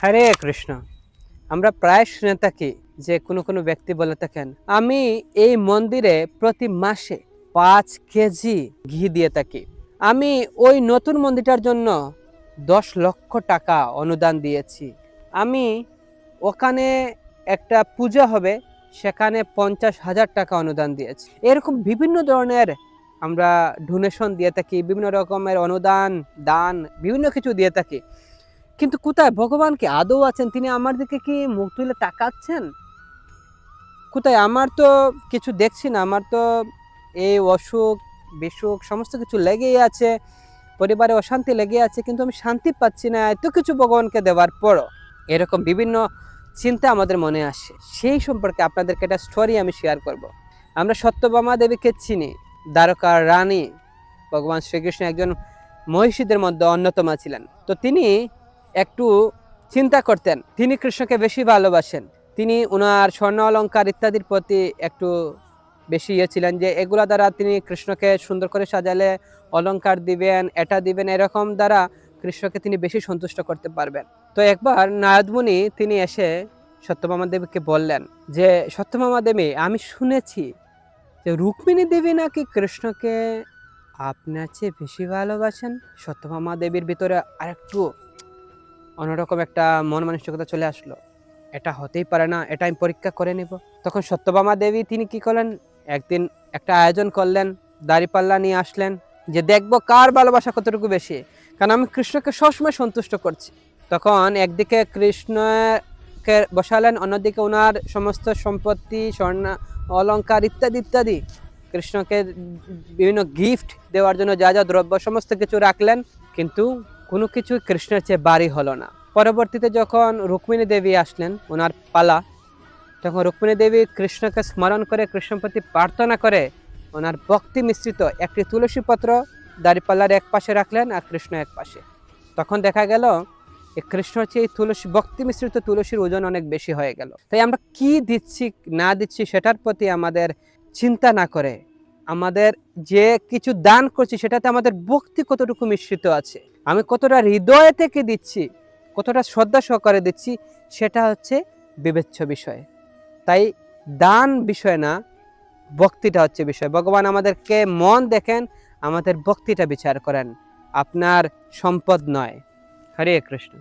হরে কৃষ্ণ। আমরা প্রায় শুনে থাকি যে কোনো কোনো ব্যক্তি বলে থাকেন, আমি এই মন্দিরে প্রতি মাসে 5 কেজি ঘি দিয়ে থাকি। আমি ওই নতুন মন্দিরটার জন্য 10 লক্ষ টাকা অনুদান দিয়েছি। আমি ওখানে একটা পূজা হবে, সেখানে 50,000 টাকা অনুদান দিয়েছি। এরকম বিভিন্ন ধরনের আমরা ডোনেশন দিয়ে থাকি, বিভিন্ন রকমের অনুদান, দান, বিভিন্ন কিছু দিয়ে থাকি। কিন্তু কোথায় ভগবান কি আদৌ আছেন? তিনি আমার দিকে কি মুখ তুলে তাকাচ্ছেন? কোথায়? আমার তো কিছু দেখছি না। আমার তো এই অসুখ বিসুখ সমস্ত কিছু লেগেই আছে, পরিবারে অশান্তি লেগে আছে, কিন্তু আমি শান্তি পাচ্ছি না এত কিছু ভগবানকে দেওয়ার পরও। এরকম বিভিন্ন চিন্তা আমাদের মনে আসে। সেই সম্পর্কে আপনাদেরকে একটা স্টোরি আমি শেয়ার করব। আমরা সত্যভামা দেবীকে চিনি, দ্বারকার রানী। ভগবান শ্রীকৃষ্ণ একজন মহিষীদের মধ্যে অন্যতম ছিলেন। তো তিনি একটু চিন্তা করতেন, তিনি কৃষ্ণকে বেশি ভালোবাসেন। তিনি ওনার স্বর্ণ অলঙ্কার ইত্যাদির প্রতি একটু বেশি ছিলেন, যে এগুলা দ্বারা তিনি কৃষ্ণকে সুন্দর করে সাজালে অলঙ্কার দিবেন, এটা দিবেন, এরকম দ্বারা কৃষ্ণকে তিনি বেশি সন্তুষ্ট করতে পারবেন। তো একবার নারদমুনি তিনি এসে সত্যভামা দেবীকে বললেন যে, সত্যভামা দেবী, আমি শুনেছি যে রুক্মিণী দেবী নাকি কৃষ্ণকে আপনার চেয়ে বেশি ভালোবাসেন। সত্যভামা দেবীর ভিতরে আরেকটু অন্যরকম একটা মন মানসিকতা চলে আসলো। এটা হতেই পারে না, এটা আমি পরীক্ষা করে নেব। তখন সত্যভামা দেবী তিনি কি করলেন, একদিন একটা আয়োজন করলেন, দাঁড়িপাল্লা নিয়ে আসলেন, যে দেখবো কার ভালোবাসা কতটুকু বেশি, কারণ আমি কৃষ্ণকে সবসময় সন্তুষ্ট করছি। তখন একদিকে কৃষ্ণকে বসালেন, অন্যদিকে ওনার সমস্ত সম্পত্তি, স্বর্ণ অলঙ্কার ইত্যাদি ইত্যাদি, কৃষ্ণকে বিভিন্ন গিফট দেওয়ার জন্য যা যা দ্রব্য সমস্ত কিছু রাখলেন, কিন্তু কোনো কিছু কৃষ্ণের চেয়ে বাড়ি হলো না। পরবর্তীতে যখন রুক্মিণী দেবী আসলেন, ওনার পালা, তখন রুক্মিণী দেবী কৃষ্ণকে স্মরণ করে, কৃষ্ণের প্রতি প্রার্থনা করে ওনার ভক্তি মিশ্রিত একটি তুলসী পত্র দাঁড়িপাল্লার এক পাশে রাখলেন আর কৃষ্ণ এক পাশে। তখন দেখা গেল কৃষ্ণর চেয়ে তুলসী, ভক্তি মিশ্রিত তুলসীর ওজন অনেক বেশি হয়ে গেল। তাই আমরা কি দিচ্ছি না দিচ্ছি সেটার প্রতি আমাদের চিন্তা না করে, আমাদের যে কিছু দান করছি সেটাতে আমাদের ভক্তি কতটুকু মিশ্রিত আছে, আমি কতটা হৃদয় থেকে দিচ্ছি, কতটা শ্রদ্ধা সহকারে দিচ্ছি, সেটা হচ্ছে বিবেচ্য বিষয়। তাই দান বিষয় না, ভক্তিটা হচ্ছে বিষয়। ভগবান আমাদেরকে মন দেখেন, আমাদের ভক্তিটা বিচার করেন, আপনার সম্পদ নয়। হরে কৃষ্ণ।